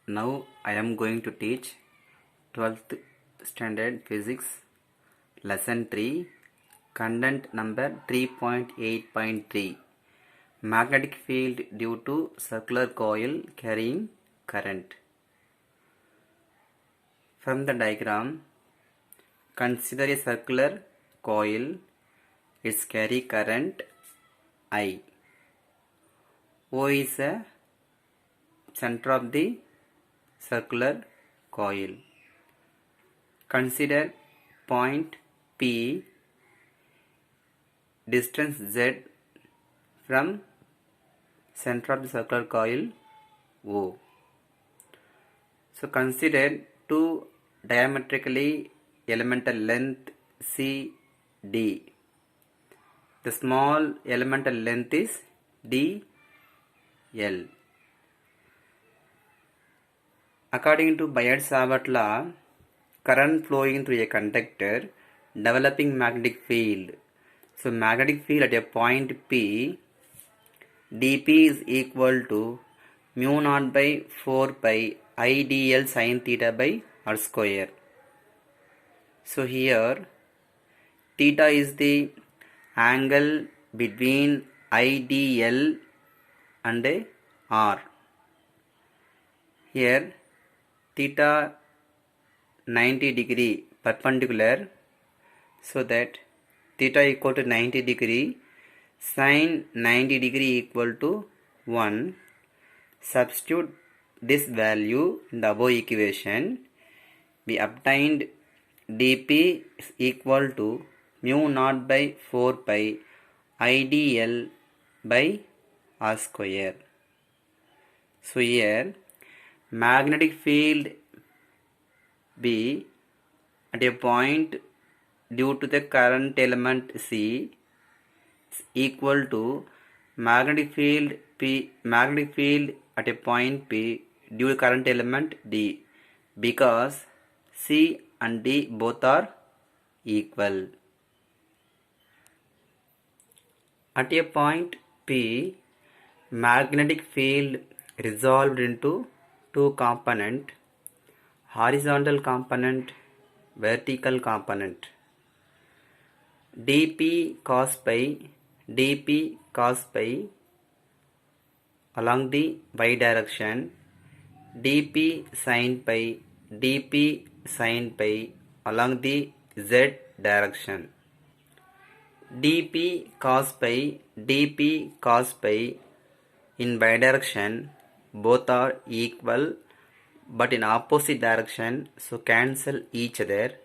Now I am going to teach 12th standard physics lesson 3 content number 3.8.3 magnetic field due to circular coil carrying current. From the diagram, consider a circular coil, its carry current I. O is a center of the circular coil. Consider point P, distance Z from center of the circular coil O. So consider two diametrically elemental length CD. The small elemental length is dl. According to Biot-Savart law, current flowing through a conductor developing magnetic field. So magnetic field at a point P, dP is equal to mu naught by 4 pi I dl sin theta by r square. So here theta is the angle between IDL and R. Here theta 90 degree perpendicular, so that theta equal to 90 degree, sin 90 degree equal to 1. Substitute this value in the above equation. We obtained dP is equal to mu naught by 4 pi IDL by r square. So here magnetic field B at a point due to the current element C is equal to magnetic field at a point P due to current element D, because C and D both are equal. At a point P, magnetic field resolved into two component, horizontal component, vertical component. dP cos pi along the y direction, dP sin pi along the z direction. dP cos pi in y direction both are equal but in opposite direction, so cancel each other.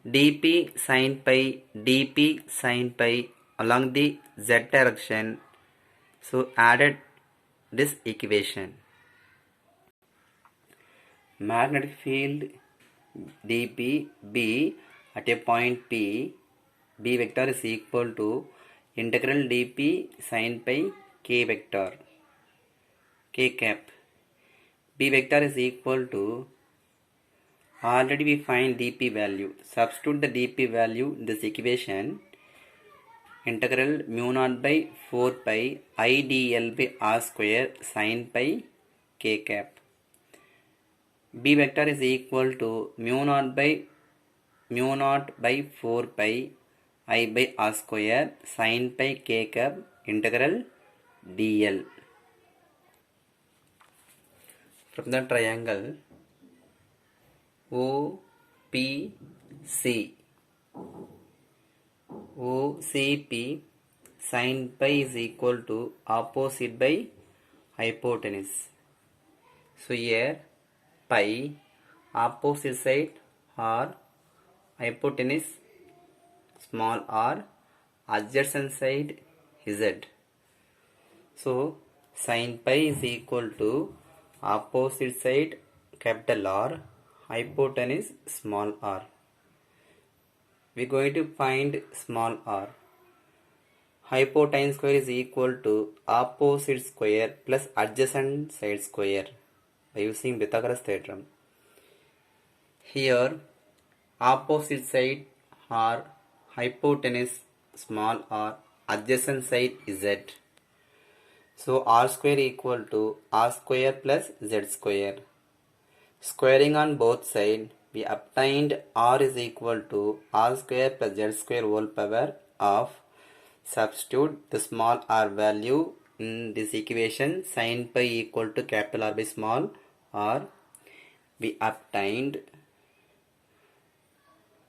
dP sin pi along the z direction, so added this equation. Magnetic field dP B at a point P, B vector is equal to integral dP sin pi k vector, k cap. B vector is equal to, already we find dP value. Substitute the dP value in this equation. Integral mu naught by 4 pi I dl by r square sin pi k cap. B vector is equal to mu naught by 4 pi I by r square sin pi k cap integral dl. From the triangle OPC, sin pi is equal to opposite by hypotenuse. So here pi, opposite side r, hypotenuse small r, adjacent side z. So sin pi is equal to opposite side capital R, hypotenuse small r. We are going to find small r. Hypotenuse square is equal to opposite square plus adjacent side square by using Pythagoras theorem. Here opposite side r, hypotenuse small r, adjacent side z. So r square equal to r square plus z square. Squaring on both sides, we obtained R is equal to R square plus Z square whole power of. Substitute the small r value in this equation. Sin pi equal to capital R by small r. We obtained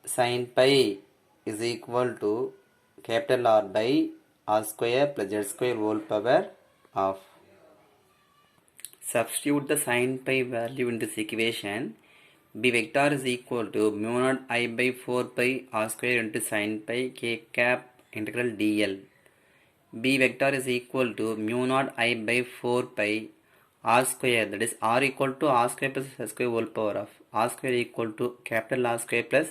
sin pi is equal to capital R by R square plus Z square whole power of. Substitute the sin pi value in this equation. B vector is equal to mu naught I by 4 pi R square into sin pi k cap integral dl. B vector is equal to mu naught I by 4 pi R square, that is R equal to R square plus Z square whole power of. R square equal to capital R square plus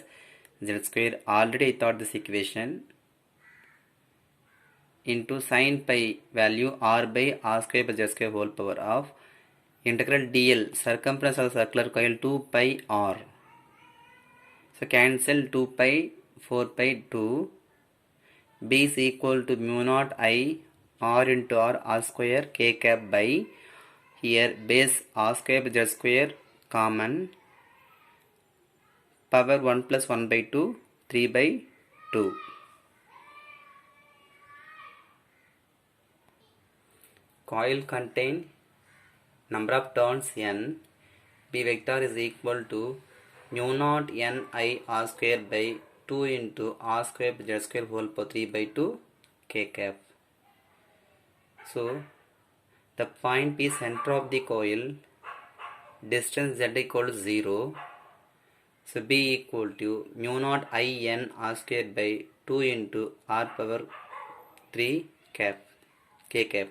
Z square. Already I thought this equation into sin pi value R by R square plus Z square whole power of integral dl, circumference of the circular coil 2 pi r. So cancel 2 pi 4 pi 2. B is equal to mu naught I r into r square k cap by, here base r square plus Z square common, power 1 plus 1 by 2, 3 by 2. Coil contain number of turns n. B vector is equal to mu naught n I r square by 2 into r square plus Z square whole power 3 by 2 k cap. So the point P center of the coil, distance z equal to 0. So B equal to mu naught I n r square by 2 into r power 3 cap k cap.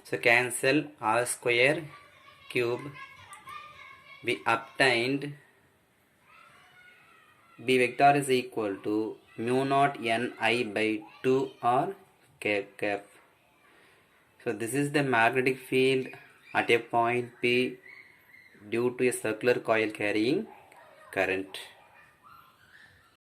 So cancel r square cube. We obtained B vector is equal to mu naught n I by 2 r k cap. So this is the magnetic field at a point P due to a circular coil carrying current.